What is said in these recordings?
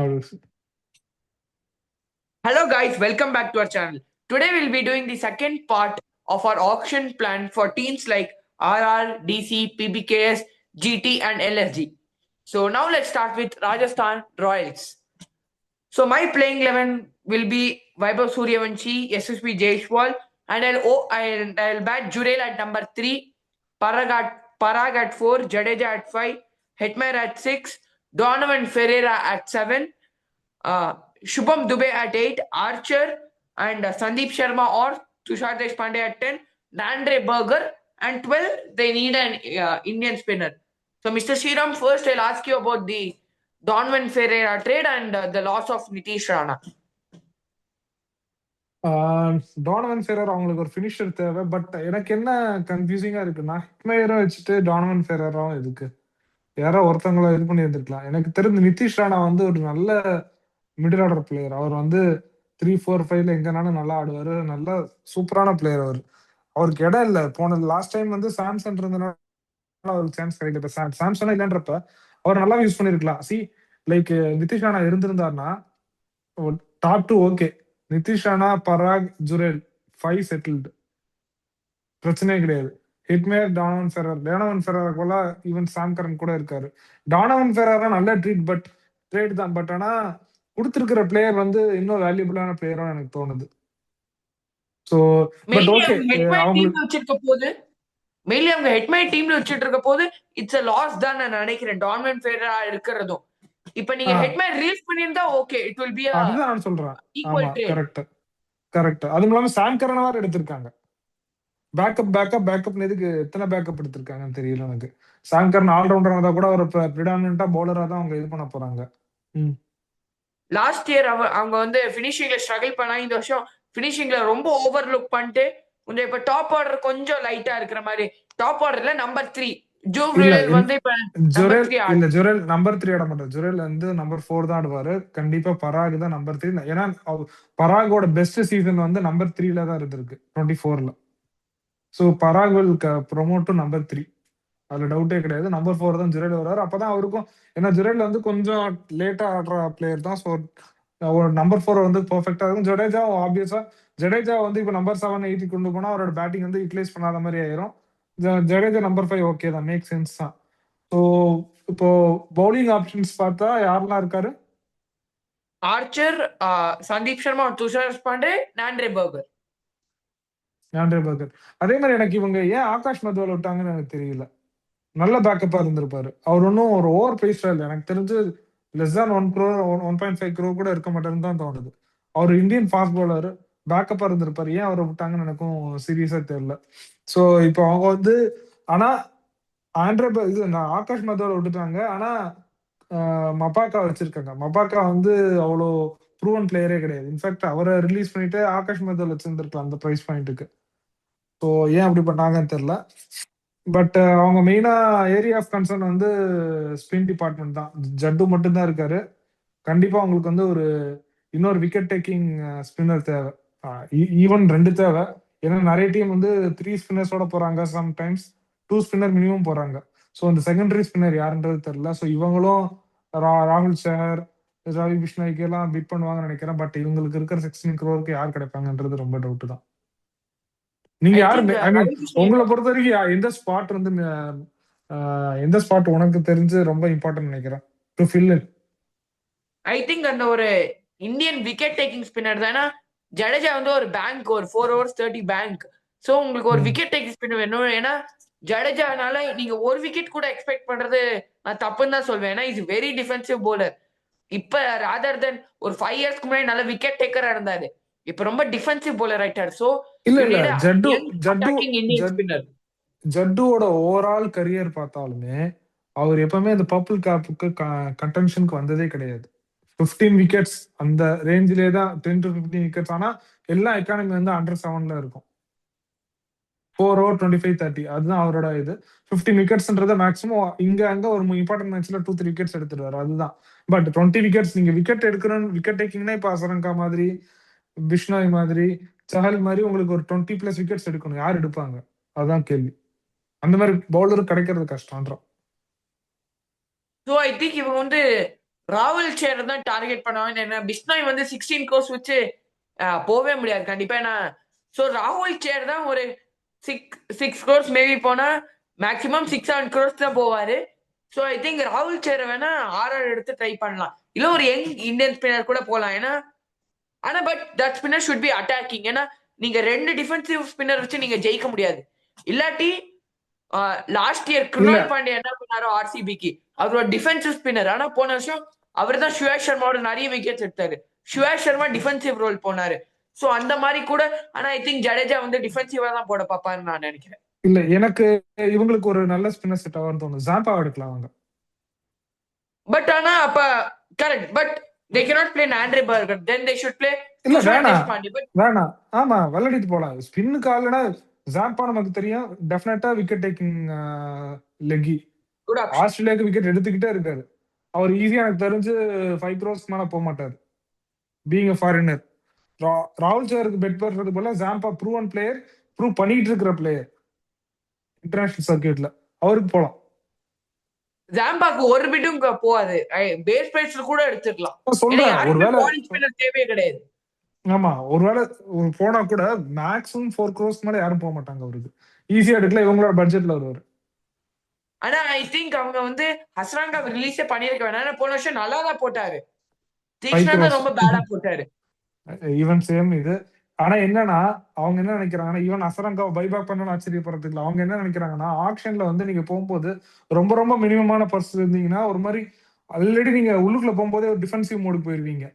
அது Hello guys, welcome back to our channel. Today we'll be doing the second part of our auction plan for teams like RR, DC, PBKS, GT and LSG. So now let's start with Rajasthan Royals. So my playing 11 will be Vaibhav Suryavanshi, SSB Jaishwal, and I'll bat Jurel at number 3, Parag at 4, Jadeja at 5, Hetmer at 6, Donovan Ferreira at 7, Shubham Dubey at 8, Archer and Sandeep Sharma or Tushar Deshpande at 10, Dandre Berger, and 12, they need an Indian spinner. So, Mr. Sriram, first I'll ask you about the Donovan Ferreira trade and the loss of Nitish Rana. Donovan Ferreira அவங்களுக்கு ஒரு finisher தேவை. But எனக்கு என்ன கன்ஃபியூசிங்கா இருக்குன்னா, ஹிட்மேயரை வச்சுட்டு டானவன் ஃபெரரும் எதுக்கு? யாரோ ஒருத்தவங்கள இது பண்ணி இருந்திருக்கலாம். எனக்கு தெரிஞ்ச நிதிஷ் ராணா வந்து ஒரு நல்ல மிடில் ஆர்டர் பிளேயர். அவர் வந்து 3, 4, 5ல எங்கனாலும் நல்லா ஆடுவாரு. நல்ல சூப்பரான பிளேயர் அவர். அவருக்கு இடம் இல்லை. போன லாஸ்ட் டைம் வந்து சாம்சன் இருந்தனால அவருக்கு சான்ஸ் கிடைக்கல. சாம்சனா இல்லைன்றப்ப அவர் நல்லா யூஸ் பண்ணிருக்கலாம். லைக் நிதிஷ் ராணா இருந்திருந்தாருன்னா top 2 okay. Nitish Rana, Parag, Jurel 5 settled, பிரச்சனையே கிடையாது. ஹிட்மேர், டானவன் ஃபெரர் போல ஈவன் சாம்கரன் கூட இருக்காரு. டானவன் ஃபெரரா நல்ல ட்ரேட் தான். பட் ஆனா கொடுத்திருக்கிற பிளேயர் வந்து இன்னும் வேல்யூபிளான பிளேயரா எனக்கு தோணுது. சோ பட் ஓகே அவங்களுக்கு மெயின்லி அவங்க ஹெட்மை டீம்ல வச்சிட்டு இருக்க போது இட்ஸ் a லாஸ் தான் நான் நினைக்கிறேன். டான்வன் ஃபெரரா இருக்கிறதும் இப்ப நீங்க ஹெட்மை ரிலீஸ் பண்ணிருந்தா ஓகே, இட் வில் பி அதுதான் நான் சொல்றேன். Equal trade. கரெக்ட். அதுவும் இல்லாம சாம்கரன் வேற எடுத்திருக்காங்க. பேக்கப் எதுக்கு எத்தனை பேக்கப் எடுத்திருக்காங்கன்னு தெரியல எனக்கு. சாம்கரன் ஆல்ரவுண்டரா இருந்தா கூட ஒரு ப்ரிடாமினன்ட்டா பவுலரா தான் அவங்க இது பண்ண போறாங்க. லாஸ்ட் இயர் அவங்க வந்து பினிஷிங்ல ஸ்ட்ரகிள் பண்ணா, இந்த வருஷம் பினிஷிங்ல ரொம்ப ஓவர்லுக் பண்ணிட்டு கொஞ்சம் இப்ப டாப் ஆர்டர் கொஞ்சம் லைட்டா இருக்கிற மாதிரி. டாப் ஆர்டர்ல நம்பர் 3 ஜுரேல் வந்து இப்ப ஜுரேல் நம்பர் 3 ஆட மாட்டார். ஜுரேல் வந்து நம்பர் 4 தான் ஆடுவாரு. கண்டிப்பா பராக் தான் நம்பர் 3. ஏன்னா பராகோட பெஸ்ட் சீசன் வந்து நம்பர் 3ல தான் இருந்திருக்கு 24ல. So Parag will promote to number 3. அதுல டவுட்டே கிடையாது. நம்பர் 4 தான் ஜுரேல் வர்றாரு. அப்பதான் அவருக்கும், ஏன்னா ஜுரேல் வந்து கொஞ்சம் லேட்டா ஆடுற பிளேயர் தான். ஸோ நம்பர் 4 வந்து பெர்ஃபெக்டா இருக்கும். ஜடேஜா வந்து இப்ப நம்பர் 7, 8 கொண்டு போனா அவரோட பேட்டிங் வந்து யூட்டிலைஸ் பண்ணாத மாதிரி ஆயிரும். ஜடேஜா நம்பர் 5 ஓகே தான், மேக் சென்ஸ் தான். ஸோ இப்போ பவுலிங் ஆப்ஷன்ஸ் பார்த்தா யாரெல்லாம் இருக்காரு? Archer, Sandeep Sharma, Tushar Pande, Nandre Burger. அதே மாதிரி எனக்கு இவங்க ஏன் ஆகாஷ் மதுவால் விட்டாங்கன்னு எனக்கு தெரியல. நல்ல பேக்கப்பா இருந்திருப்பாரு. அவர் ஒன்றும் ஒரு ஓவர் பிரைஸ்டா இல்லை. எனக்கு தெரிஞ்சு லெஸ் தான் 1 crore 1.5 crore கூட இருக்க மாட்டேன்னு தான் தோணுது. அவர் இந்தியன் ஃபாஸ்ட் பவுலர், பேக்கப்பா இருந்திருப்பாரு. ஏன் அவரை விட்டாங்கன்னு எனக்கும் சீரியஸா தெரியல. ஸோ இப்போ அவங்க வந்து ஆனா ஆகாஷ் மதுவால் விட்டுட்டாங்க. ஆனா மபாக்கா வச்சிருக்காங்க. மபாக்கா வந்து அவ்வளோ ப்ரூவன் பிளேயரே கிடையாது. இன்ஃபேக்ட் அவரை ரிலீஸ் பண்ணிட்டு ஆகாஷ் மதுவால் வச்சிருந்திருக்கலாம் அந்த பிரைஸ் பாயிண்ட்டுக்கு. ஸோ ஏன் அப்படி பண்ணாங்கன்னு தெரியல. பட் அவங்க மெயினா ஏரியா ஆஃப் கன்சர்ன் வந்து ஸ்பின் டிபார்ட்மெண்ட் தான். ஜட்டு மட்டும் தான் இருக்காரு. கண்டிப்பா அவங்களுக்கு வந்து இன்னொரு விக்கெட் டேக்கிங் ஸ்பின்னர் தேவை. ஈவன் 2 தேவை. ஏன்னா நிறைய டீம் வந்து 3 ஸ்பின்னர்ஸோட போறாங்க, சம்டைம்ஸ் 2 ஸ்பின்னர் மினிமம் போறாங்க. ஸோ அந்த செகண்டரி ஸ்பின்னர் யாருன்றது தெரியல. ஸோ இவங்களும் ராகுல் சேகர், ரவி பிஷ்னாய்க்கு எல்லாம் பிட் பண்ணுவாங்கன்னு நினைக்கிறேன். பட் இவங்களுக்கு இருக்கிற 16 crore யார் கிடைப்பாங்கன்றது ரொம்ப டவுட் தான். நீங்க யாரு, ஐ மீன் உங்களை பொறுத்த வரைக்கும் எந்த ஸ்பாட் வந்து எந்த ஸ்பாட் உனக்கு தெரிஞ்சு ரொம்ப இம்பார்ட்டன்ட் நினைக்கிறேன் to fill in? I think அந்த ஒரு இந்தியன் விக்கெட் டேக்கிங் ஸ்பின்னர் தானா. ஜடேஜா வந்து ஒரு பேங்க், ஒரு 4 overs 30 பேங்க். சோ உங்களுக்கு ஒரு விக்கெட் டேக்கிங் ஸ்பின்னர் வேணும். ஏன்னா ஜடேஜானால நீங்க ஒரு விக்கெட் கூட எக்ஸ்பெக்ட் பண்றது நான் தப்புன்னு தான் சொல்வேன். ஏன்னா இஸ் வெரி டிஃபென்சிவ் போலர். இப்ப ராதர் தென் ஒரு 5 yearsக்கு முன்னாடி நல்ல விக்கெட் டேக்கரா இருந்தாரு. இப்ப ரொம்ப டிஃபென்சிவ் போலர் ஆயிட்டார். சோ இல்ல ஜட்டுவோட ஓவரால் கரியர் பார்த்தாலுமே அவர் எப்பவுமே அந்த பர்பிள் கேப்புக்கு கண்டென்ஷனுக்கு வந்ததே கிடையாது. 15 விக்கெட்ஸ் அந்த ரேஞ்சிலே தான், 10 to 15 விக்கெட்ஸ். ஆனா எல்லா எக்கானமி வந்து அண்டர் 7ல இருக்கும். 4 over 25, 30 அதுதான் அவரோட இது. 15 விக்கெட்ஸ்ன்றத மேக்ஸிமம் இங்க அங்க ஒரு இம்பார்ட்டன்ட் மேட்ச்ல 2, 3 விக்கெட்ஸ் எடுத்துருவாரு, அதுதான். பட் 20 விக்கெட்ஸ் நீங்க விக்கெட் எடுக்கணும், விக்கெட் டேக்கிங்னா இப்ப அசரங்கா மாதிரி, பிஷ்னாய் மாதிரி, சஹல் மாதிரி உங்களுக்கு ஒரு 20+ விக்கெட்ஸ் எடுக்கணும். யார் எடுப்பாங்க? அதுதான் கேள்வி. அந்த மாதிரி பவுலர் கிடைக்கிறது கஷ்டம்ன்றோம். ஸோ ஐ திங்க் இவங்க வந்து ராகுல் சேர் தான் டார்கெட் பண்ணுவாங்க. என்ன பிஸ்னாய் வந்து 16 கோர்ஸ் வச்சு போவே முடியாது கண்டிப்பா. ஏன்னா ஸோ ராகுல் சேர் தான் ஒரு 6 கோர்ஸ் மேபி போனா மேக்ஸிமம் 6-7 கோர்ஸ் தான் போவாரு. ஸோ ஐ திங்க் ராகுல் சேர் வேணா ஆர்ஆர் எடுத்து ட்ரை பண்ணலாம். இல்ல ஒரு யங் இந்தியன் ஸ்பின்னர் கூட போலாம். ஏன்னா ஆனா but that spinner should be attacking. ஏன்னா நீங்க 2 டிஃபென்சிவ் ஸ்பின்னர் வச்சு நீங்க ஜெயிக்க முடியாது. இல்லாட்டி லாஸ்ட் இயர் கிருணால் பாண்டியா என்ன பண்ணாரோ ஆர்சிபிக்கு, அவர் ஒரு டிஃபென்சிவ் ஸ்பின்னர். ஆனா போன வருஷம் அவர் தான் சுயாஷ் சர்மாவோட நிறைய விக்கெட்ஸ் எடுத்தாரு. சுயாஷ் சர்மா டிஃபென்சிவ் ரோல் போனாரு. சோ அந்த மாதிரி கூட. ஆனா ஐ திங்க் ஜடேஜா வந்து டிஃபென்சிவா தான் போட பாப்பாருன்னு நான் நினைக்கிறேன். இல்ல எனக்கு இவங்களுக்கு ஒரு நல்ல ஸ்பின்னர் செட் ஆகும்னு தோணுது. ஜாம்பா எடுக்கலாம் அவங்க. பட் ஆனா அப்ப correct. But they cannot play Andre Burger. Then they should play இல்ல வேணாம். ஆமா வெள்ளடிட்டு போலாம். ஸ்பின்னுக்கு ஆளுனா ஜாம்பா நமக்கு தெரியும். டெஃபினட்டா விக்கெட் டேக்கிங் லெக்கி. ஆஸ்திரேலியாவுக்கு விக்கெட் எடுத்துக்கிட்டே இருக்காரு. அவர் ஈஸியா எனக்கு தெரிஞ்சு 5 crores மேல போக மாட்டாரு. Being a foreigner. ராகுல் சேருக்கு பெட் பண்றது போல ஜாம்பா ப்ரூவன் பிளேயர், ப்ரூவ் பண்ணிட்டு இருக்கிற பிளேயர் இன்டர்நேஷனல் சர்க்கியூட்ல, அவருக்கு போலாம். ஜாம்பாக்கு ஒரு பிட்டும் போகாது. பேஸ் பிரைஸ்ல கூட எடுத்துக்கலாம். சொல்றேன் ஒருவேளை தேவையே கிடையாது. ஆமா ஒருவேளை போனா கூட மேக்ஸிமம் 4 crores மேல யாரும் போக மாட்டாங்க. அவருக்கு ஈஸியா எடுக்கலாம். இவங்களோட பட்ஜெட்ல வருவாரு. ஆனா ஐ திங்க் அவங்க வந்து ஹஸ்ராங்கா ரிலீஸே பண்ணிருக்க வேணாம். போன வருஷம் நல்லா தான் போட்டாரு. தீக்ஷனா ரொம்ப பேடா போட்டாரு. ஈவன் சேம் இது. ஆனா என்னன்னா அவங்க என்ன நினைக்கிறாங்கன்னா, ஈவன் அசரங்காவை பைபேக் பண்ணணும்னு ஆச்சரியப்படுறதுக்கு அவங்க என்ன நினைக்கிறாங்கன்னா, ஆக்ஷன்ல வந்து நீங்க போகும்போது ரொம்ப ரொம்ப மினிமமான பர்ஸ் இருந்தீங்கன்னா ஒரு மாதிரி ஆல்ரெடி நீங்க உள்ளுக்குள்ள போகும்போதே ஒரு டிஃபென்சிவ் மோடுக்கு போயிருவீங்க.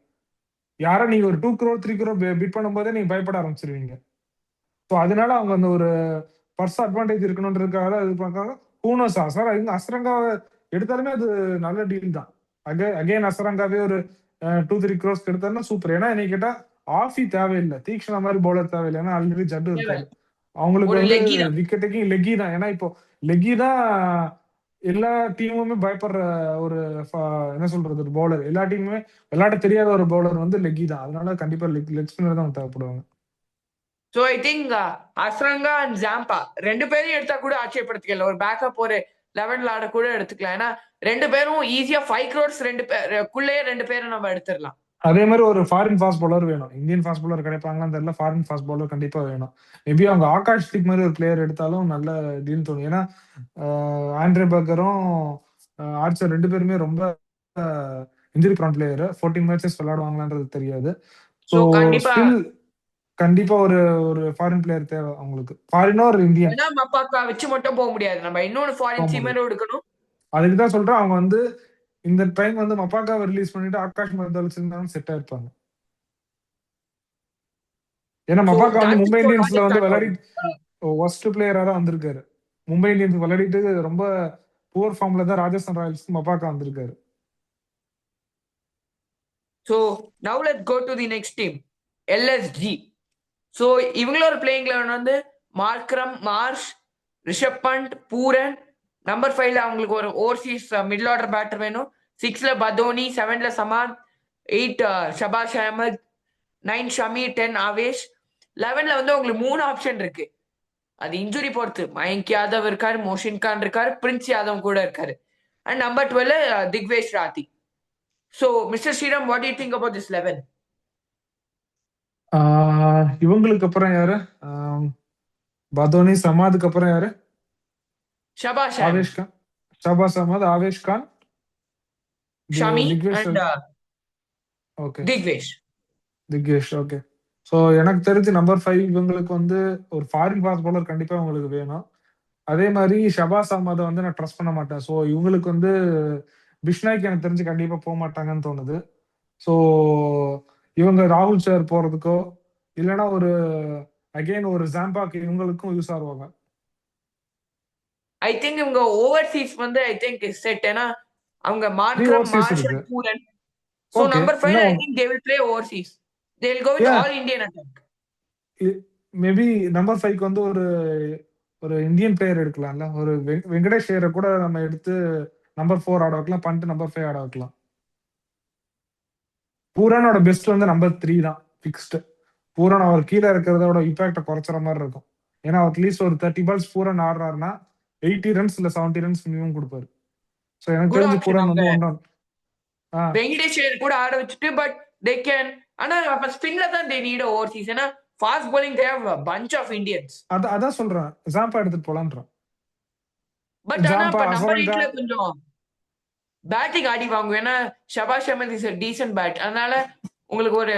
யாரோ நீங்க ஒரு 2 crore 3 crore பிட் பண்ணும்போதே நீங்க பயப்பட ஆரம்பிச்சிருவீங்க. ஸோ அதனால அவங்க அந்த ஒரு பர்ஸ் அட்வான்டேஜ் இருக்கணுன்றதுக்காக இது பார்க்காங்க. ஹூனோஸ் அசரங்காவை எடுத்தாலுமே அது நல்ல டீல் தான். அகைன் அசரங்காவே ஒரு 2-3 crores எடுத்தாருன்னா சூப்பர். ஏன்னா என்னை கேட்டா ஆஃபி தேவையில்லை, தீக்ஷணா மாதிரி பவுலர் தேவையில்லை. ஏன்னா ஆல்ரெடி ஜட்டு இருக்காரு. அவங்களுக்கு வந்து விக்கெட் டேக்கிங் லெக்கி தான். ஏன்னா இப்போ லெக்கி தான் எல்லா டீமுமே பயப்படுற ஒரு என்ன சொல்றது ஒரு பவுலர். எல்லா டீமுமே விளையாட தெரியாத ஒரு பவுலர் வந்து லெக்கி தான். அதனால கண்டிப்பா லெக் ஸ்பின்னர் தான் தேவைப்படுவாங்க. So I think Hasaranga and Zampa 2 பேரையும் எடுத்தா கூட ஆச்சரியப்படுத்திக்கல. ஒரு பேக்கப் ஒரு 11 ஆட கூட எடுத்துக்கலாம். ஏன்னா 2 பேரும் ஈஸியா 5 crores 2 பேருக்குள்ளேயே 2 பேரை நம்ம எடுத்துடலாம். அதே மாதிரி ஒரு ஃபாரின் ஃபாஸ்ட் பவுலர் வேணும். இந்தியன் ஃபாஸ்ட் பவுலர் கிடைப்பாங்களான்னு தெரியல. ஃபாரின் ஃபாஸ்ட் பவுலர் கண்டிப்பா வேணும். மேபி அவங்க ஆகாஷ் தீப் மாதிரி ஒரு பிளேயர் எடுத்தாலும் நல்ல டீல் தோணும். ஏன்னா ஆண்ட்ரே பர்கரும் ஆர்ச்சர் 2 பேருமே ரொம்ப இன்ஜுரி ப்ரான் பிளேயர். 14 மேட்சஸ் விளையாடுவாங்களான்றது தெரியாது. ஸோ ஸ்டில் கண்டிப்பா ஒரு ஒரு ஃபாரின் பிளேயர் தேவை அவங்களுக்கு. ஃபாரினோ ஒரு இந்தியன். ஏன்னா மப்பாக்கா வச்சு மட்டும் போக முடியாது. நம்ம இன்னொரு ஃபாரின் சீமரும் எடுக்கணும். அதுக்கு தான் சொல்றேன். அவங்க வந்து இந்த டைம் வந்து மப்பாக்காவை ரிலீஸ் பண்ணிட்டு ஆகாஷ் மர்தல் வச்சிருந்தாலும் செட் ஆயிருப்பாங்க. ஏன்னா மப்பாக்கா வந்து மும்பை இந்தியன்ஸ்ல வந்து விளையாடி ஒர்ஸ்ட் பிளேயரா தான் வந்திருக்காரு. மும்பை இந்தியன்ஸ் விளையாடிட்டு ரொம்ப புவர் ஃபார்ம்ல தான் ராஜஸ்தான் ராயல்ஸ் மப்பாக்கா வந்திருக்காரு. So now let's go to the next team, LSG. So இவங்களோட பிளேயிங் லெவன் வந்து Markram, Marsh, Rishabh Pant, Pooran. Number 5ல அவங்களுக்கு ஒரு ஓவர்சீஸ் மிடில் ஆர்டர் பேட்டர் வேணும். 6ல பதோனி, 7ல சமாத், 8 ஷபாஷ் அஹமத், 9 ஷமி, 10 ஆவேஷ். 11ல வந்து உங்களுக்கு 3 ஆப்ஷன் இருக்கு. அது இன்ஜுரி பொறுத்து. மயங்க் யாதவ் இருக்காரு, மோஷின் கான் இருக்காரு, பிரின்ஸ் யாதவ் கூட இருக்காரு. And number 12 Digvesh Rathi. So Mr. Sriram, what do you think about this 11? இவங்களுக்கு அப்புறம் யாரு? பதோனி, சமாதுக்கு அப்புறம் யாரு? Shahbaz Avesh Khan, Shahbaz Ahmed, Avesh Khan, Shami and okay Digvesh. Okay. So எனக்கு தெரிஞ்சு நம்பர் 5 இவங்களுக்கு வந்து ஒரு ஃபாரின் ஃபாஸ்ட் பவுலர் கண்டிப்பா உங்களுக்கு வேணும். அதே மாதிரி ஷபாஸ் அஹமதை வந்து நான் ட்ரஸ்ட் பண்ண மாட்டேன். ஸோ இவங்களுக்கு வந்து பிஷ்னாய்க்கு எனக்கு தெரிஞ்சு கண்டிப்பா போக மாட்டாங்கன்னு தோணுது. ஸோ இவங்க ராகுல் சேர் போறதுக்கோ இல்லைன்னா ஒரு அகைன் ஒரு ஜாம்பாக்கு இவங்களுக்கும் யூஸ் ஆகுவாங்க. ஐ திங்க் இவங்க ஓவர்சீஸ் வந்து ஐ திங்க் செட். ஏன்னா அவங்க Markram, Marsh, Pooran. So number 5 I think they will play overseas. They will go with all Indian attack. Maybe number 5க்கு வந்து ஒரு இந்தியன் பிளேயர் எடுக்கலாம்ல. ஒரு வெங்கடேஷ் ஐயரை கூட நம்ம எடுத்து நம்பர் 4 ஆட வைக்கலாம், பண்ணிட்டு நம்பர் 5 ஆட வைக்கலாம். பூரனோட பெஸ்ட் வந்து நம்பர் 3 தான் ஃபிக்ஸ்டு. பூரன் அவர் கீழே இருக்கிறதோட இம்பாக்ட குறைச்சுற மாதிரி இருக்கும். ஏன்னா அட்லீஸ்ட் ஒரு 30 பால்ஸ் பூரன் ஆடுறாருன்னா 80 runs இல்ல 70 runs மினிமம் கொடுப்பாரு. ஸோ எனக்கு தெரிஞ்சு பூரன் வந்து வெங்கடேஷ் ஐயர் கூட ஆட வச்சுட்டு பட் தே கேன். ஆனா அப்ப ஸ்பின்ல தான் தே நீட் ஓவர்சீஸ். ஏன்னா fast bowling they have a bunch of Indians. அதான் சொல்றேன், ஜாம்பா எடுத்துட்டு போலான்றேன். பட் ஆனா ஜாம்பா, இப்ப நம்பர் அசரங்கா 8ல கொஞ்சம் பேட்டிங் ஆடி வாங்குவோம். ஏன்னா Sabash Ahmed is descent bad. அதனால உங்களுக்கு ஒரு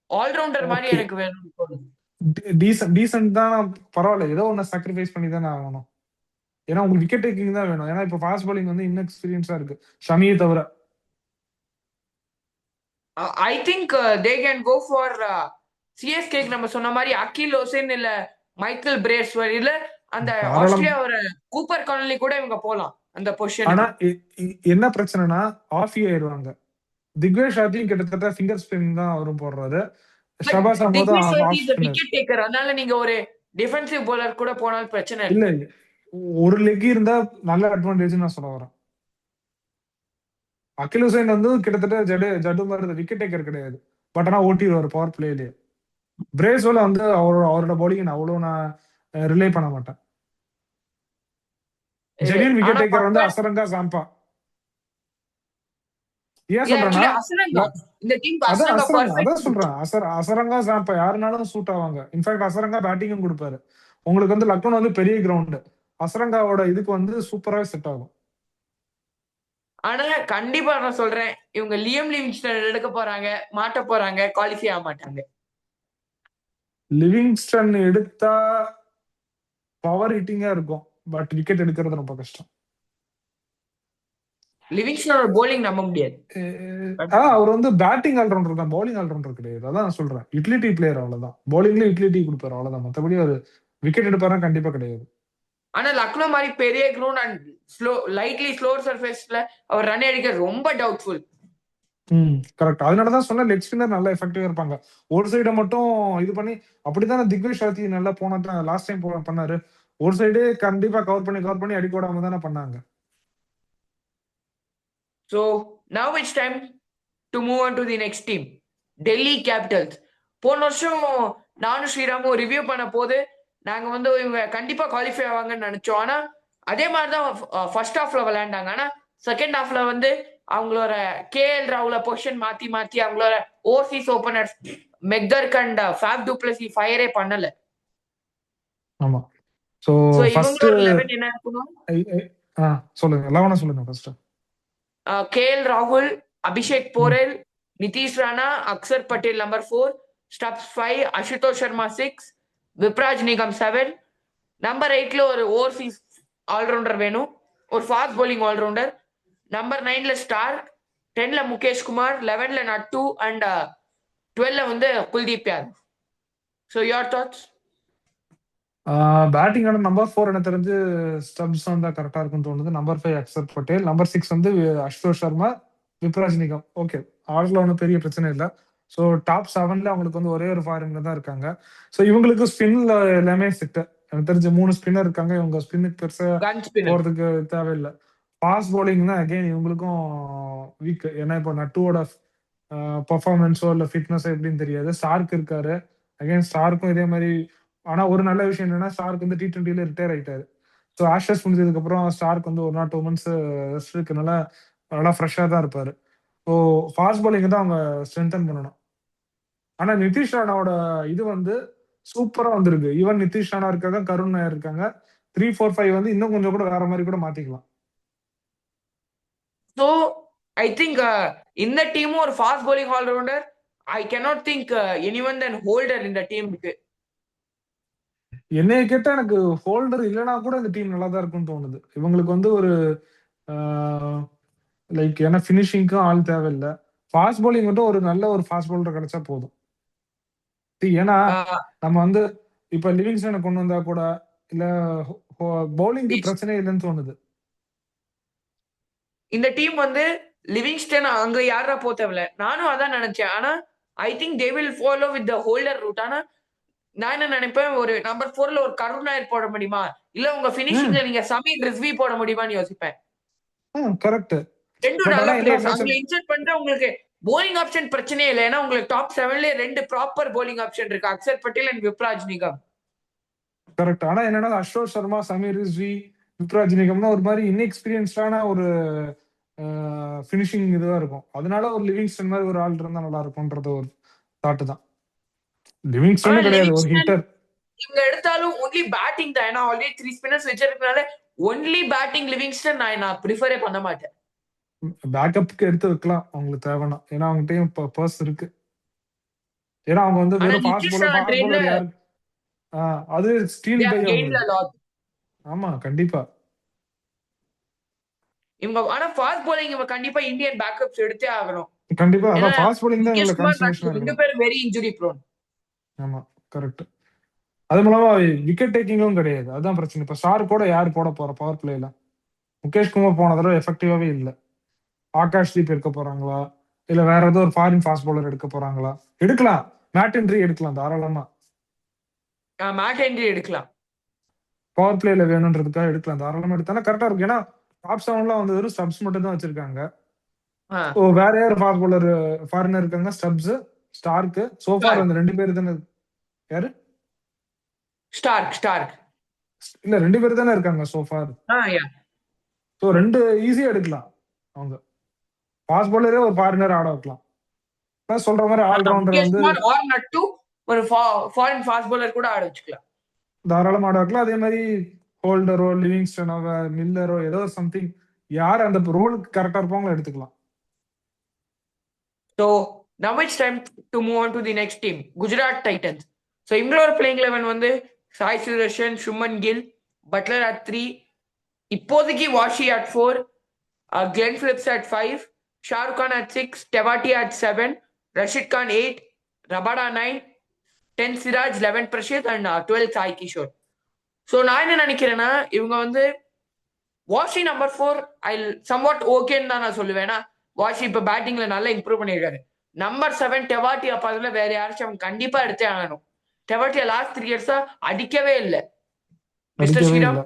ஆல்ரவுண்டர் மாதிரி ஓகே, எனக்கு வேணும்னு தோணுது. டீசன்ட் தான், பரவாயில்ல. ஏதோ ஒன்னு சாக்ரிஃபைஸ் பண்ணி தானே ஆகணும். ஏன்னா உங்களுக்கு விக்கெட் டேக்கிங் தான் வேணும். ஏன்னா இப்ப ஃபாஸ்ட் bowling வந்து இன்எக்ஸ்பீரியன்ஸா இருக்கு, ஷமியை தவிர. I think they can go for சிஎஸ்கேக்கு நம்ம சொன்ன மாதிரி அகில் ஹுசேன் இல்ல மைக்கேல் பிரேஸ்வர் இல்ல அந்த தாராளம். ஆஸ்திரேலியாவோட கூப்பர் கானலி கூட இவங்க போலாம் அந்த ஆனா பொசிஷனுக்கு. என்ன பிரச்சனைனா ஆஃபி ஆயிருவாங்க. திக்வேஷ் ஷாத்தியும் கிட்டத்தட்ட ஃபிங்கர் ஸ்பின் தான் அவரும் போடுறாரு. ஷபாஸ் அஹமதும் Digvesh off is spinner. Wicket taker. அதனால நீங்க ஒரு டிஃபென்சிவ் bowler கூட போனாலும் பிரச்சனை இல்ல இல்லை. ஒரு லெக் இருந்தா நல்ல அட்வான்டேஜ் நான் சொல்ல வரேன். அகில் ஹுசைன் வந்து கிட்டத்தட்ட ஜடு மாதிரி விக்கெட் டேக்கர் கிடையாது. பட் ஆனா ஓட்டிடுவார் பவர் பிளேலயே. பிரேஸ்வெல் வந்து அவரோட bowling நான் அவ்வளவு நான் ரிலே பண்ண மாட்டேன். ஜெனியன் விக்கெட் ஆனா டேக்கர் வந்து பக்க அசரங்கா, ஜாம்பா. ஏன் actually சொல்றேன்னா அசரங்கா இந்த டீமுக்கு அதான் அசரங்கா அசரங்கா, அதான் பர்ஃபெக்ட். சொல்றேன். அசரங்கா, ஜாம்பா யாருனாலும் சூட் ஆவாங்க. இன்ஃபேக்ட் அசரங்கா பேட்டிங்கும் கொடுப்பாரு. உங்களுக்கு வந்து லக்னோ வந்து பெரிய கிரவுண்ட், அசரங்காவோட இதுக்கு வந்து சூப்பராக செட் ஆகும். ஆனா கண்டிப்பா நான் சொல்றேன், இவங்க லியம் லிவிங்ஸ்டன் எடுக்க போறாங்க, மாட்ட போறாங்க, குவாலிஃபை ஆக மாட்டாங்க. லிவிங்ஸ்டன் எடுத்தா பவர் ஹிட்டிங்கா இருக்கும், பட் விக்கெட் எடுக்கிறது ரொம்ப கஷ்டம். லிவிங்ஸ்டனோட bowling நம்ப முடியாது. அவர் வந்து பேட்டிங் ஆல்ரவுண்டர் தான், பவுலிங் ஆல்ரவுண்டர் கிடையாது. அதான் நான் சொல்றேன், யூட்டிலிட்டி பிளேயர் அவ்வளவுதான். பவுலிங்ல யூட்டிலிட்டி கொடுப்பாரு அவ்வளவுதான். மத்தபடி அவர் விக்கெட் எடுப்பாரா கண்டிப்பா கிடையாது. ஆனா லக்னோ மாதிரி பெரிய கிரவுண்ட் அண்ட் லைட்லி ஸ்லோர் சர்ஃபேஸ்ல அவர் ரன் அடிக்க ரொம்ப டவுட்ஃபுல். கரெக்ட். அதனாலதான் சொன்ன லெக் ஸ்பின்னர் நல்லா எஃபெக்டிவா இருப்பாங்க. ஒரு சைடை மட்டும் இது பண்ணி, அப்படித்தானே திக்வேஷ் ஷாத்தி நல்லா லாஸ்ட் டைம் பண்ணாரு. ஒரு சைடே கண்டிப்பா கவர் பண்ணி அடிக்க விடாம தானே பண்ணாங்க. So now it's time to move on to the next team, Delhi Capitals. போன வருஷம் நானும் ஸ்ரீராமும் ரிவ்யூ பண்ண போது நாங்க வந்து இவங்க கண்டிப்பா குவாலிஃபை ஆவாங்கன்னு நினைச்சோம். ஆனா அதே மாதிரிதான் ஃபர்ஸ்ட் ஹாஃப்ல விளையாண்டாங்க. ஆனா செகண்ட் ஹாஃப்ல வந்து அவங்களோட கேஎல் ராகுல பொசிஷன் மாத்தி அவங்களோட overseas openers McGurk and Faf du Plessis ஃபயரே பண்ணல. ஆமா. சோ ஃபர்ஸ்ட் இவங்களோட 11 என்ன இருக்கணும்? சொல்லுங்க, 11 சொல்லுங்க ஃபர்ஸ்ட். கேஎல் ராகுல், Abhishek Porel, Nitish Rana, Axar Patel number 4, Stubbs 5, Ashutosh Sharma 6, Vipraj Nigam 7. Number 8ல ஒரு ஓவர்சீஸ் ஆல்ரவுண்டர் வேணும், ஒரு ஃபாஸ்ட் bowling ஆல்ரவுண்டர். நம்பர் 9ல ஸ்டார்க், 10ல முகேஷ் குமார், 11ல நட்டு அண்ட் 12ல வந்து Kuldeep Yadav. So your thoughts? Batting ஆன நம்பர் 4 எனக்கு தெரிஞ்சு ஸ்டப்ஸ் வந்தா கரெக்டா இருக்கும்னு தோணுது. நம்பர் 5 அக்சர் பட்டேல், நம்பர் 6 வந்து அசுதோஷ் சர்மா, விப்ராஜ் நிகம். ஓகே, ஆர்டர்ல ஒன்றும் பெரிய பிரச்சனை இல்லை. ஸோ டாப் 7ல அவங்களுக்கு வந்து ஒரே ஒரு ஃபாரின்ல தான் இருக்காங்க. ஸோ இவங்களுக்கு ஸ்பின்ல எல்லாமே செட். எனக்கு தெரிஞ்ச 3 ஸ்பின்னர் இருக்காங்க. இவங்க ஸ்பின்னுக்கு பெருசா போறதுக்கு தேவையில்லை. ஃபாஸ்ட் bowling தான் அகைன் இவங்களுக்கும் வீக். ஏன்னா இப்போ நட்டுவோட பர்ஃபார்மன்ஸோ இல்ல ஃபிட்னஸோ எப்படின்னு தெரியாது. ஸ்டார்க் இருக்காரு, அகைன் ஸ்டார்க்கும் இதே மாதிரி. ஆனா ஒரு நல்ல விஷயம் என்னன்னா ஸ்டார்க் வந்து T20ல ரிட்டையர் ஆயிட்டாரு. ஸோ ஆஷஸ் முடிஞ்சதுக்கு அப்புறம் ஸ்டார்க் வந்து 1 or 2 months ரெஸ்ட் இருக்கனால நல்லா ஃப்ரெஷ்ஷா தான் இருப்பாரு. ஸோ ஃபாஸ்ட் bowling தான் அவங்க ஸ்ட்ரென்தன் பண்ணணும். ஆனா நிதிஷ் ராணாவோட இது வந்து சூப்பரா வந்திருக்கு. ஈவன் நிதிஷ் ராணா இருக்காங்க, கருண் நாயர் இருக்காங்க. 3, 4, 5 வந்து இன்னும் கொஞ்சம் கூட வேற மாதிரி கூட மாத்திக்கலாம். ஸோ ஐ திங்க் இந்த டீமும் ஒரு fast bowling allrounder. I cannot think anyone than Holder இந்த டீமுக்கு. என்னைய கேட்டா எனக்கு ஹோல்டர் இல்லைனா கூட இந்த டீம் நல்லா தான் இருக்கும்னு தோணுது. இவங்களுக்கு வந்து ஒரு லைக் ஏன்னா ஃபினிஷிங்க்கும் ஆள் தேவையில்லை. ஃபாஸ்ட் bowling மட்டும் ஒரு நல்ல ஒரு ஃபாஸ்ட் bowler கிடைச்சா போதும். ஏன்னா நம்ம வந்து இப்ப லிவிங்ஸ்டனை கொண்டு வந்தா கூட இல்ல பவுலிங்க்கு பிரச்சனை இல்லைன்னு தோணுது. இந்த டீம் வந்து லிவிங்ஸ்டன் அங்க யாரா போ தேவையில்ல, நானும் அதான் நினைச்சேன். ஆனா I think they will follow with the Holder route. ஆனா நான் என்ன நினைப்பேன், ஒரு நம்பர் 4ல ஒரு கருண் நாயர் போட முடியுமா, இல்ல உங்க பினிஷிங்ல நீங்க சமீர் ரிஸ்வி போட முடியுமான்னு யோசிப்பேன். கரெக்ட். ரெண்டும் நல்ல பிளேயர்ஸ் அங்க இன்சர்ட் பண்ணிட்டு உங்களுக்கு bowling ஆப்ஷன் பிரச்சனையே இல்லை. ஏன்னா உங்களுக்கு டாப் 7ல 2 ப்ராப்பர் bowling ஆப்ஷன் இருக்கு, அக்சர் பட்டேல் அண்ட் விப்ராஜ் நிகம். கரெக்ட். ஆனா என்னன்னா அசோக் சர்மா, சமீர் ரிஸ்வி, விப்ராஜ் நிகம்னா ஒரு மாதிரி இன்எக்ஸ்பீரியன்ஸ்டான ஒரு ஃபினிஷிங் இதுவா இருக்கும். அதனால ஒரு லிவிங்ஸ்டன் மாதிரி ஒரு ஆள் இருந்தா நல்லா இருக்கும்ன்றது ஒரு தாட் தான். ஆனா லிவிங்ஸ்டனும் கிடையாது, ஒரு லிவிங்ஸ்டன் ஹிட்டர். இவங்க எடுத்தாலும் ஒன்லி பேட்டிங் தான். ஏன்னா ஆல்ரெடி 3 ஸ்பின்னர்ஸ் வச்சிருக்கனால ஒன்லி பேட்டிங் லிவிங்ஸ்டன் நான் ப்ரிஃபரே பண்ண மாட்டேன். பேக்கப்புக்கு எடுத்து வைக்கலாம் அவங்களுக்கு தேவைன்னா. ஏன்னா அவங்ககிட்டயும் பர்ஸ் இருக்கு. ஏன்னா அவங்க வந்து ஆனா வெறும் fast Nitish bowler Rana fast ட்ரெயின்ல பவுலர் யாரு அது they still by have gained a அவங்களுக்கு. lot. ஆமா கண்டிப்பா. இவங்க ஆனா ஃபாஸ்ட் bowling இவங்க கண்டிப்பா இந்தியன் பேக்கப்ஸ் எடுத்தே ஆகணும். கண்டிப்பா ஏன்னா அதான் ஃபாஸ்ட் பவுலிங் தான் முகேஷ் இவங்களை குமார் கான்சன்ட்ரேஷனா ரெண்டு இருக்கணும். பேரும் வெரி இன்ஜுரி ப்ரோன். ஆமா கரெக்ட். அது மூலமா விக்கெட் டேக்கிங்கும் கிடையாது, அதுதான் பிரச்சனை. இப்ப ஸ்டார் கூட யார் போட போற பவர் பிளேல? முகேஷ் குமார் போன தடவை எஃபெக்டிவாவே இல்ல. ஆகாஷ் தீப் எடுக்க போறாங்களா, இல்ல வேற ஏதோ ஒரு ஃபாரின் ஃபாஸ்ட் பவுலர் எடுக்க போறாங்களா? எடுக்கலாம், மேட் ஹென்ரி எடுக்கலாம் தாராளமா. மேட் ஹென்ரி எடுக்கலாம். பவர் பிளேல வேணும்ன்றதுக்காக எடுக்கலாம், தாராளமா எடுத்தா கரெக்டா இருக்கும். ஏன்னா டாப் 7ல வந்து வெறும் ஸ்டப்ஸ் மட்டும் தான் வச்சிருக்காங்க. ஓ வேற யார் ஃபாஸ்ட் பவுலர் ஃபாரினர் இருக்காங்க? Stubbs, Starc. சோஃபார் அந்த ரெண்டு பேர் தானே. யாரு? ஸ்டார்க் இல்ல 2 பேர் தானே இருக்காங்க சோஃபார். யா. ஸோ 2 ஈஸியா எடுக்கலாம். அவங்க ஃபாஸ்ட் பவுலரே ஒரு ஃபாரினர் ஆட வைக்கலாம். சொல்ற மாதிரி ஆல்ரவுண்டர் முகேஷ் வந்து குமார் ஆர் நட்டு ஒரு ஃபாரின் ஃபாஸ்ட் bowler கூட ஆட வச்சுக்கலாம். தாராளமா ஆட வைக்கலாம். அதே மாதிரி ஹோல்டரோ லிவிங்ஸ்டனோ மில்லரோ ஏதோ சம்திங் யார் அந்த ரோலுக்கு கரெக்டா இருப்பாங்களோ எடுத்துக்கலாம். So now it's time to move on to the next team, Gujarat Titans. So இவங்களோட பிளேயிங் 11 வந்து சாய் சுதர்ஷன், சுமன் கில், பட்லர் at 3, இப்போதைக்கு Washi at 4, Glenn Phillips at 5, Shahrukh Khan at 6, Tewati at 7, Rashid Khan 8, Rabada 9, 10 Siraj, 11 Prasidh and 12 Sai Kishore. So நான் என்ன நினைக்கிறேன்னா இவங்க வந்து வாஷி நம்பர் 4 ஐ சம்வாட் ஓகேன்னு தான் நான் சொல்லுவேன். வாஷி இப்ப பேட்டிங்ல நல்லா இம்ப்ரூவ் பண்ணியிருக்காரு. நம்பர் 7 டெவாட்டி அப்ப அதுல வேற யாராச்சும் அவங்க கண்டிப்பா எடுத்தே ஆகணும். டெவாட்டியா லாஸ்ட் 3 இயர்ஸா அடிக்கவே இல்லை. மிஸ்டர் ஸ்ரீராம்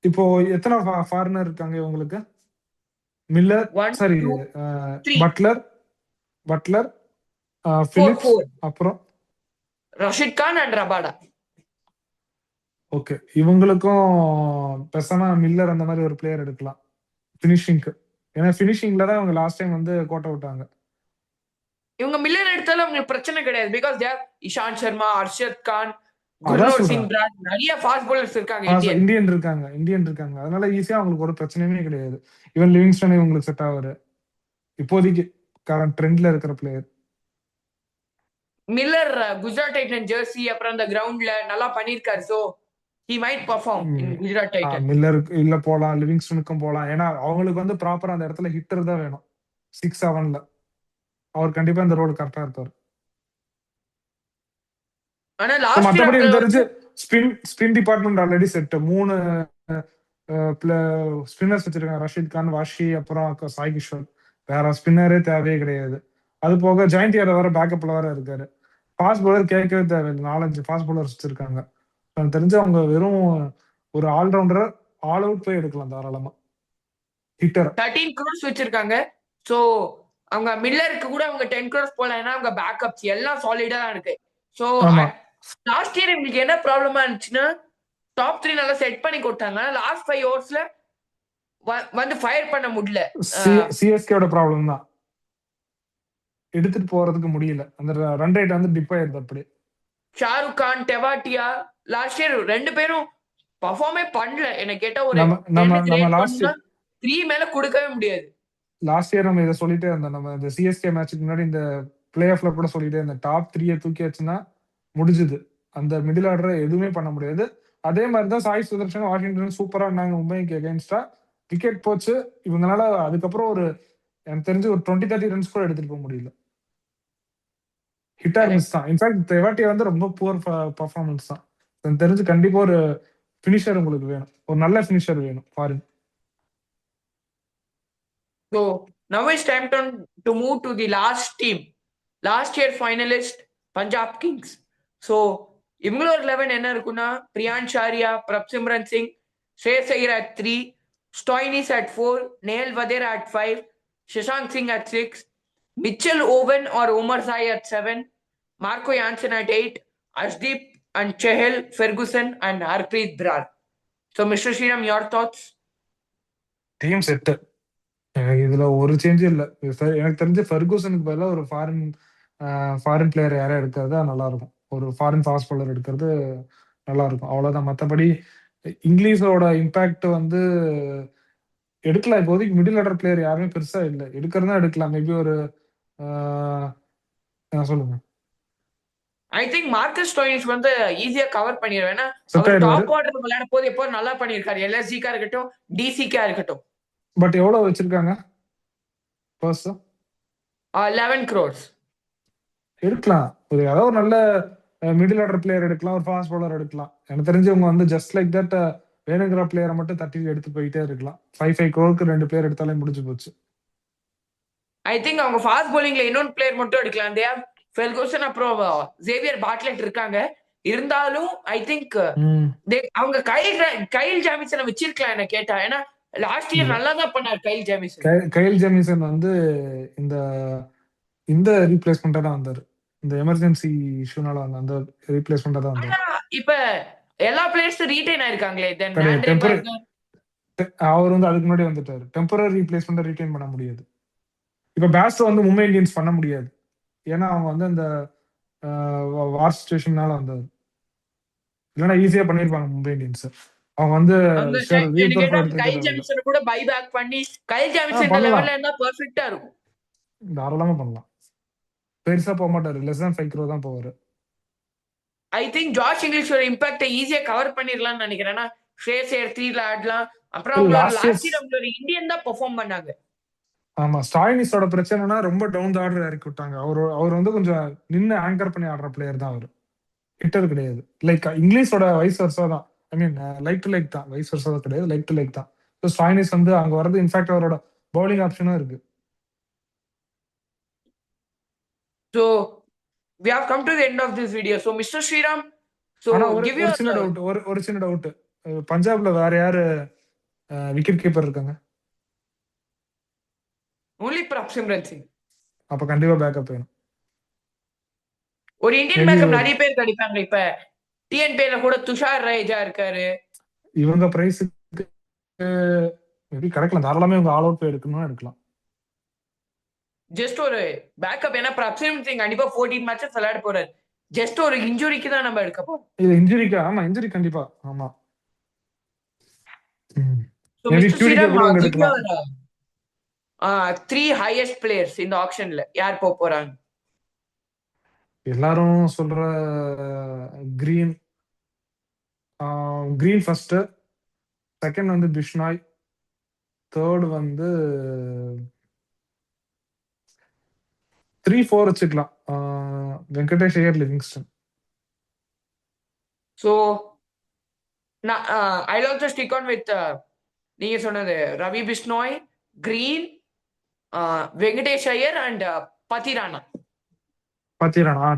இப்போ எத்தனை ஃபாரினர் இருக்காங்க உங்களுக்கு? மில்லர், சாரி பட்லர், பிலிப்ஸ், அப்புறம் Rashid Khan and Rabada. Okay, இவங்களுக்கும் பெசனா மில்லர் அந்த மாதிரி ஒரு பிளேயர் எடுக்கலாம் ஃபினிஷிங்க்கு. ஏன்னா ஃபினிஷிங்ல தான் இவங்க லாஸ்ட் டைம் வந்து கோட்டை விட்டாங்க. இவங்க மில்லர் எடுத்தாலும் அவங்களுக்கு பிரச்சனை கிடையாது. பிகாஸ் தேர் இஷாந்த் சர்மா, அர்ஷத் கான், குர்னூர் சிங் பிராட், நிறைய ஃபாஸ்ட் பவுலர்ஸ் இருக்காங்க. இந்தியன் இருக்காங்க. அதனால ஈஸியா அவங்களுக்கு ஒரு பிரச்சனையுமே கிடையாது. ஈவன் லிவிங்ஸ்டன் இவங்களுக்கு செட் ஆவாரு இப்போதைக்கு கரண்ட் ட்ரெண்ட்ல இருக்கிற player. Miller Gujarat Titan jersey அப்புறம் அந்த கிரவுண்ட்ல நல்லா பண்ணிருக்காரு. So he might perform in Gujarat Titans. மில்லருக்கு இல்ல போலாம், லிவிங்ஸ்டனுக்கும் போலாம். ஏன்னா அவங்களுக்கு வந்து ப்ராப்பரா அந்த இடத்துல ஹிட்டர் தான் வேணும். 6-7ல அவர் கண்டிப்பா இந்த ரோடு கரெக்டா இருப்பாரு. ஆனா லாஸ்ட் மத்தபடி எனக்கு தெரிஞ்சு spin department already set. 3 spinners வச்சிருக்காங்க, ரஷித் கான், வாஷி, அப்புறம் சாய் கிஷோர். வேற ஸ்பின்னரே தேவையே கிடையாது. அது போக ஜெயந்த் யாதவ் வேற பேக்கப்ல வேற இருக்காரு. ஃபாஸ்ட் பவுலர் கேட்கவே தேவையில்லை, 4-5 ஃபாஸ்ட் பவுலர்ஸ் வச்சிருக்காங்க. எனக்கு தெரிஞ்சு அவங்க வெறும் ஒரு ஆல்ரவுண்டர் ஆல் அவுட் போய் எடுக்கலாம் தாராளமா. ஹிட்டர் 13 crores வச்சிருக்காங்க. சோ அவங்க மில்லருக்கு கூட அவங்க 10 crores போலாம். ஏன்னா அவங்க பேக்கப்ஸ் எல்லாம் சாலிடா தான் இருக்கு. சோ லாஸ்ட் இயர் இவங்களுக்கு என்ன ப்ராப்ளமா இருந்துச்சுன்னா டாப் 3 நல்லா செட் பண்ணி கொடுத்தாங்க. லாஸ்ட் 5 ஓவர்ஸ்ல வந்து ஃபயர் பண்ண முடியல. சிஎஸ்கேவோட ப்ராப்ளம் தான், எடுத்துட்டு போறதுக்கு முடியல. அந்த ரன் ரேட் வந்து டிப் ஆயிருது. அப்படி ஷாருக் கான், டெவாட்டியா லாஸ்ட் இயர் 2 பேரும் பர்ஃபார்மே பண்ணல. என்ன கேட்டா ஒரு நம்ம லாஸ்ட் 3 மேல கொடுக்கவே முடியாது. லாஸ்ட் இயர் நம்ம இதை சொல்லிட்டே இருந்தோம். நம்ம இந்த சிஎஸ்கே மேட்சுக்கு முன்னாடி இந்த பிளே ஆஃப்ல கூட சொல்லிட்டே இருந்தோம், டாப் 3 தூக்கியாச்சுன்னா முடிஞ்சுது, அந்த மிடில் ஆர்டர் எதுவுமே பண்ண முடியாது. அதே மாதிரி தான் சாய் சுதர்ஷன், வாஷிங்டன் சூப்பரா இருந்தாங்க மும்பைக்கு அகைன்ஸ்டா. விக்கெட் போச்சு இவங்களால. அதுக்கப்புறம் ஒரு எனக்கு தெரிஞ்சு ஒரு 20-30 ரன்ஸ் கூட எடுத்துட்டு போக முடியல. ஹிட் ஆர் மிஸ் தான். இன்ஃபேக்ட் தெவாட்டியா வந்து ரொம்ப புவர் பர்ஃபார்மன்ஸ் தான். எனக்கு தெரிஞ்சு கண்டிப்பா ஒரு ஃபினிஷர் உங்களுக்கு வேணும், ஒரு நல்ல ஃபினிஷர் வேணும் foreign. So now it's time to move to the last team. Last year finalist Punjab Kings. So இவங்களோட 11 என்ன இருக்குன்னா Priyansh Arya, Prabhsimran Singh, Shreyas Iyer at 3, Stoinis at 4, Nehal Wadhera at 5, Shashank Singh at 6, Mitchell Owen or Omar Sai at 7, Marco Jansen at 8, Ashdeep and Chahal, Ferguson and Harpreet Brar. So Mr. Sriram, your thoughts? Team set. எனக்கு இதுல ஒரு சேஞ்சும் இல்ல. எனக்கு தெரிஞ்சு ஃபெர்கூசனுக்கு பதிலா ஒரு ஃபாரின் பிளேயர் யாரையா எடுக்கிறது நல்லா இருக்கும். ஒரு ஃபாரின் ஃபாஸ்ட் பவுலர் எடுக்கிறது நல்லா இருக்கும். அவ்வளவுதான். மத்தபடி இங்கிலீஷோட இம்பாக்ட் வந்து எடுக்கலாம். இப்போதைக்கு மிடில் ஆர்டர் பிளேயர் யாருமே பெருசா இல்ல. எடுக்கிறதா எடுக்கலாம். மேபி ஒரு சொல்லுங்க. ஐ திங்க் மார்க்கஸ் ஸ்டோயினிஸ் வந்து ஈஸியா கவர் பண்ணிடுவேன். ஏன்னா செட் அவர் ஆயிடுவாரு. டாப் ஆர்டர் விளையாட போது எப்போ நல்லா பண்ணியிருக்காரு. எல்எஸ்ஜிக்கா இருக்கட்டும், டிசிக்கா இருக்கட்டும். பட் எவ்வளவு வச்சிருக்காங்க பர்ஸ்? 11 crores. எடுக்கலாம். ஒரு ஏதாவது ஒரு நல்ல மிடில் ஆர்டர் பிளேயர் எடுக்கலாம். ஒரு ஃபாஸ்ட் பவுலர் எடுக்கலாம். எனக்கு தெரிஞ்சு அவங்க வந்து ஜஸ்ட் லைக் தட் வேணுங்கிற பிளேயரை மட்டும் தட்டி எடுத்து போயிட்டே இருக்கலாம். 5 crore 2 பிளேயர் எடுத்தாலே முடிஞ்சு போச்சு. ஐ திங்க் அவங்க ஃபாஸ்ட் bowlingல இன்னொரு பிளேயர் மட்டும் எடுக்கலாம். தே ஃபெர்கூசன் அப்புறம் ஜேவியர் பாட்லெட் இருக்காங்க. இருந்தாலும் ஐ திங்க் அவங்க கைல் ஜாமிசனை வச்சிருக்கலாம் என்ன கேட்டா. ஏன்னா லாஸ்ட் இயர் நல்லா தான் பண்ணார் கைல் ஜாமிசன். கைல் ஜெமிசன் வந்து இந்த இந்த ரீப்ளேஸ்மெண்டா தான் வந்தாரு. இந்த எமர்ஜென்சி இஷ்யூனால அந்த ரீப்ளேஸ்மெண்டா தான் வந்தாரு. இப்ப எல்லா பிளேயர்ஸும் ரீடைன் ஆயிருக்காங்களே. தென் அவர் வந்து அதுக்கு முன்னாடி வந்துட்டாரு. டெம்பரரி ரீப்ளேஸ்மெண்ட் ரீடைன் பண்ண முடியாது. இப்ப பேஸ்டோ வந்து மும்பை இந்தியன்ஸ் பண்ண முடியாது. ஏன்னா அவங்க வந்து அந்த வார் சிச்சுவேஷனால வந்தது. இல்லைன்னா ஈஸியா பண்ணிருப்பாங்க மும்பை இந்தியன்ஸ். அவங்க வந்து கைல் ஜாமிசன் கூட பை பேக் பண்ணி கைல் ஜாமிசன் லெவல்ல இருந்தா பெர்ஃபெக்ட்டா இருக்கும். தாராளமா பண்ணலாம். பெருசா போக மாட்டாரு. லெஸ் than 5 crore தான் போவாரு. ஐ திங்க் ஜார்ஜ் இங்கிலீஷோட இம்பாக்டை ஈஸியா கவர் பண்ணிடலாம்னு நினைக்கிறேன். ஸ்ரேஸ் ஏர் 3ல ஆடலாம். அப்புறம் லாஸ்ட் இயர் அவங்க ஒரு இந்தியன் தான் பெர்ஃபார்ம் பண்ணாங்க. ஆமா, ஸ்டாயினிஸோட பிரச்சனைனா ரொம்ப டவுன் த ஆர்டர் இறக்கி விட்டாங்க. அவர் வந்து கொஞ்சம் நின்று ஆங்கர் பண்ணி ஆடுற பிளேயர் தான் அவர். ஹிட்டர் கிடையாது. லைக் இங்கிலீஷோட வைஸ் வர்ஸா தான். ஐ மீன் லைக் டு லைக் தான். வைஸ் வர்ஸா கிடையாது. லைக் டு லைக் தான். ஸோ ஸ்டாயினிஸ் வந்து அங்க வரது இன்ஃபேக்ட் அவரோட பவுலிங் ஆப்ஷனும் இருக்கு. So we have come to the end of this video. So Mr. Sriram, so give you ஒரு சின்ன டவுட். பஞ்சாப்ல வேற யாரு விக்கெட் கீப்பர் இருக்காங்க? only பிரப்சிம்ரன் சிங். அப்ப கண்டிப்பா பேக்கப் வேணும். ஒரு இந்தியன் பேக்கப் நிறைய பேர் கிடைப்பாங்க. இப்ப டிஎன்பில கூட துஷார் ரேஜா இருக்காரு. இவங்க பிரைஸுக்கு மேபி கிடைக்கலாம். தாராளமா இவங்க ஆல் அவுட் போய் எடுக்கலாம். ஜஸ்ட் ஒரு பேக்கப். ஏன்னா பிரப்சிம்ரன் சிங் கண்டிப்பா 14 மேட்சஸ் விளையாட போறாரு. ஜஸ்ட் ஒரு இன்ஜுரிக்கு தான் நம்ம எடுக்க போறோம். இது இன்ஜுரிக்கு. ஆமா, இன்ஜுரி கண்டிப்பா. ஆமா. So Mr. Sriram, give your 3 highest players இந்த ஆக்ஷன்ல யார் போறாங்க? எல்லாரும் சொல்ற கிரீன் ஃபர்ஸ்ட், செகண்ட் வந்து பிஷ்னாய், தேர்ட் வந்து 3-4 வச்சுக்கலாம். Venkatesh Iyer, Livingstone. So I also stick on with நீங்க சொன்னது Ravi Bishnoi, Green, Venkatesh Iyer and Pathirana.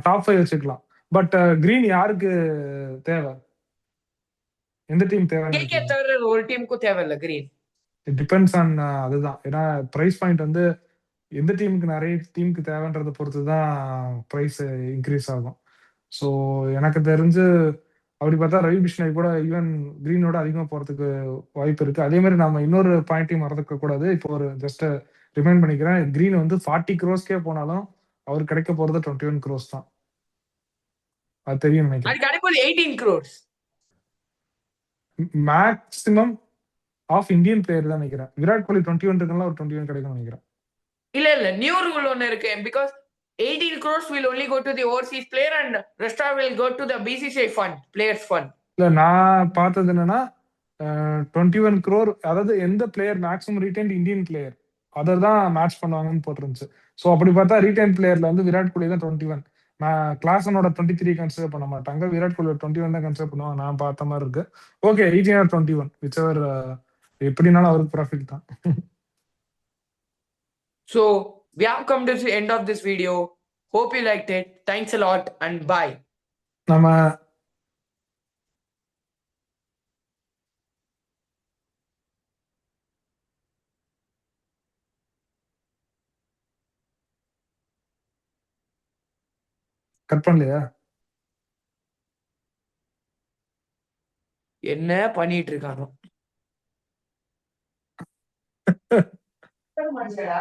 Top 5 வச்சுக்கலாம். பட் கிரீன் யாருக்கு தேவை? எந்த டீம் தேவை? கேகே தவிர ஒரு டீமுக்கும் தேவையில்ல கிரீன். இட் டிபெண்ட்ஸ் ஆன் அதுதான். ஏன்னா பிரைஸ் பாயிண்ட் வந்து எந்த டீமுக்கு நிறைய டீமுக்கு தேவைன்றதை பொறுத்து தான் பிரைஸ் இன்க்ரீஸ் ஆகும். ஸோ எனக்கு தெரிஞ்சு அப்படி பார்த்தா ரவி பிஷ்னாய் கூட ஈவன் கிரீனோட அதிகமாக போறதுக்கு வாய்ப்பு இருக்கு. அதே மாதிரி நம்ம இன்னொரு பாயிண்ட்டையும் மறந்துக்க கூடாது. இப்போ ஒரு ஜஸ்ட் ரிமைண்ட் பண்ணிக்கிறேன். கிரீன் வந்து 40 crore போனாலும் அவர் கிடைக்க போறது 21 crore தான். அது தெரியும் நினைக்கிறேன். கிடைப்பது 18 crores maximum of Indian player தான் நினைக்கிறேன். விராட் கோலி 21 இருக்குன்னா ஒரு 21 கிடைக்கும் நினைக்கிறேன். இல்ல நியூ ரூல் ஒன்னு இருக்கு. Because 18 crores will only go to the overseas player and rest will go to the BCCI fund, players fund. இல்ல, நான் பார்த்தது என்னன்னா 21 crore, அதாவது எந்த player maximum retained Indian player அதை தான் மேட்ச் பண்ணுவாங்கன்னு போட்டுருந்துச்சு. ஸோ அப்படி பார்த்தா ரீடைன் பிளேயர்ல வந்து விராட் கோலி தான் 21. நான் கிளாஸனோட 23 கன்சிடர் பண்ண மாட்டாங்க. விராட் கோலி 21 தான் கன்சிடர் பண்ணுவாங்க. நான் பார்த்த மாதிரி இருக்கு. ஓகே, 18 or 21 விச்செவர், எப்படினாலும் அவருக்கு ப்ராஃபிட் தான். So we have come to the end of this video. Hope you liked it. Thanks a lot and bye. நம்ம கட் பண்ணலையா? என்ன பண்ணிட்டு இருக்கானோ? மனுஷடா